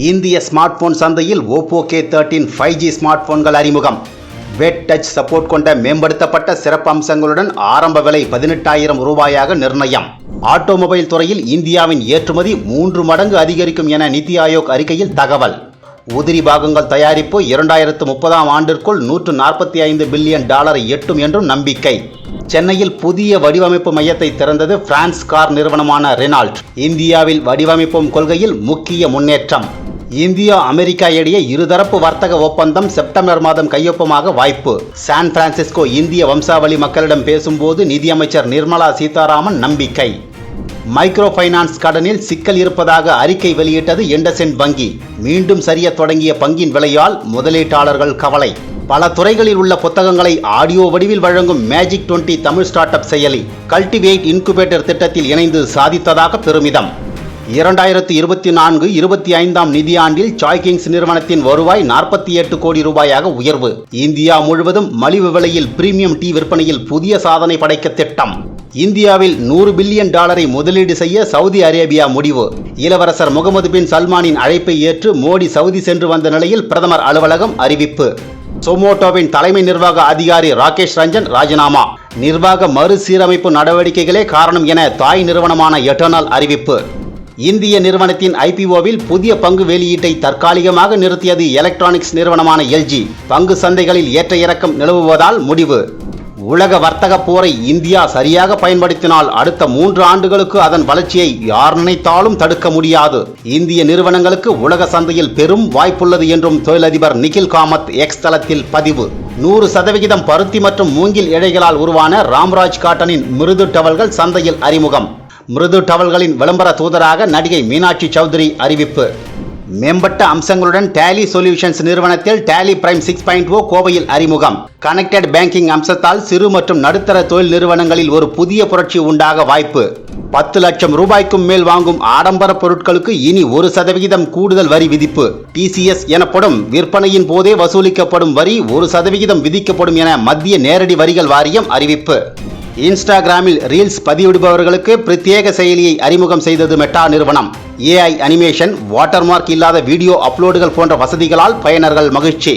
இந்திய smart phone சந்தையில் Oppo K13 5G smart போன்கள் அறிமுகம். வெட் டச் சப்போர்ட் கொண்ட மேம்படுத்தப்பட்ட சிறப்பு அம்சங்களுடன் ஆரம்ப விலை 18,000 ரூபாயாக நிர்ணயம். ஆட்டோமொபைல் துறையில் இந்தியாவின் ஏற்றுமதி 3 மடங்கு அதிகரிக்கும் என நிதி ஆயோக் அறிக்கையில் தகவல். உதிரி பாகங்கள் தயாரிப்பு 2030ஆம் ஆண்டிற்குள் $145 பில்லியன் எட்டும் என்றும் நம்பிக்கை. சென்னையில் புதிய வடிவமைப்பு மையத்தை திறந்தது பிரான்ஸ் கார் நிறுவனமான ரெனால்ட். இந்தியாவில் வடிவமைப்பும் கொள்கையில் முக்கிய முன்னேற்றம். இந்தியா அமெரிக்கா இடையே இருதரப்பு வர்த்தக ஒப்பந்தம் செப்டம்பர் மாதம் கையொப்பமாக வாய்ப்பு. சான் பிரான்சிஸ்கோ இந்திய வம்சாவளி மக்களிடம் பேசும்போது நிதியமைச்சர் நிர்மலா சீதாராமன் நம்பிக்கை. மைக்ரோ ஃபைனான்ஸ் கடனில் சிக்கல் இருப்பதாக அறிக்கை வெளியிட்டது இண்டஸ்இண்ட் வங்கி. மீண்டும் சரிய தொடங்கிய பங்கின் விலையால் முதலீட்டாளர்கள் கவலை. பல துறைகளில் உள்ள புத்தகங்களை ஆடியோ வடிவில் வழங்கும் மேஜிக் 20 தமிழ் ஸ்டார்ட் அப் செயலி கல்டிவேட் இன்குபேட்டர் திட்டத்தில் இணைந்து சாதித்ததாக பெருமிதம். 2024-25ஆம் நிதியாண்டில் சாய்கிங்ஸ் நிறுவனத்தின் வருவாய் 48 கோடி ரூபாயாக உயர்வு. இந்தியா முழுவதும் மலிவு விலையில் பிரீமியம் டீ விற்பனையில் புதிய சாதனை படைக்க திட்டம். இந்தியாவில் $100 பில்லியன் முதலீடு செய்ய சவுதி அரேபியா முடிவு. இளவரசர் முகமது பின் சல்மானின் அழைப்பை ஏற்று மோடி சவுதி சென்று வந்த நிலையில் பிரதமர் அலுவலகம் அறிவிப்பு. சொமோட்டோவின் தலைமை நிர்வாக அதிகாரி ராகேஷ் ரஞ்சன் ராஜினாமா. நிர்வாக மறுசீரமைப்பு நடவடிக்கைகளே காரணம் என தாய் நிறுவனமான எட்டர்னல் அறிவிப்பு. இந்திய நிறுவனத்தின் IPOவில் புதிய பங்கு வெளியீட்டை தற்காலிகமாக நிறுத்தியது எலக்ட்ரானிக்ஸ் நிறுவனமான LG. பங்கு சந்தைகளில் ஏற்ற இறக்கம் நிலவுவதால் முடிவு. உலக வர்த்தக போரை இந்தியா சரியாக பயன்படுத்தினால் அடுத்த 3 ஆண்டுகளுக்கு அதன் வளர்ச்சியை யார் நினைத்தாலும் தடுக்க முடியாது. இந்திய நிறுவனங்களுக்கு உலக சந்தையில் பெரும் வாய்ப்புள்ளது என்றும் தொழிலதிபர் நிகில் காமத் எக்ஸ் தளத்தில் பதிவு. 100% பருத்தி மற்றும் மூங்கில் இழைகளால் உருவான ராம்ராஜ் காட்டனின் மிருது டவல்கள் சந்தையில் அறிமுகம். மிருது டவல்களின் விளம்பர தூதராக நடிகை மீனாட்சி சௌத்ரி அறிவிப்பு. மேம்பட்ட அம்சங்களுடன் டேலி சொல்யூஷன்ஸ் நிறுவனத்தில் டேலி பிரைம் 6.0 கோவையில் அறிமுகம். கனெக்டட் பேங்கிங் அம்சத்தால் சிறு மற்றும் நடுத்தர தொழில் நிறுவனங்களில் ஒரு புதிய புரட்சி உண்டாக வாய்ப்பு. 10 லட்சம் ரூபாய்க்கும் மேல் வாங்கும் ஆடம்பர பொருட்களுக்கு இனி 1% கூடுதல் வரி விதிப்பு. TCS எனப்படும் விற்பனையின் போதே வசூலிக்கப்படும் வரி 1% விதிக்கப்படும் என மத்திய நேரடி வரிகள் வாரியம் அறிவிப்பு. இன்ஸ்டாகிராமில் ரீல்ஸ் பதிவிடுபவர்களுக்கு பிரத்யேக செயலியை அறிமுகம் செய்தது மெட்டா நிறுவனம். AI அனிமேஷன், வாட்டர்மார்க் இல்லாத வீடியோ அப்லோடுகள் போன்ற வசதிகளால் பயனர்கள் மகிழ்ச்சி.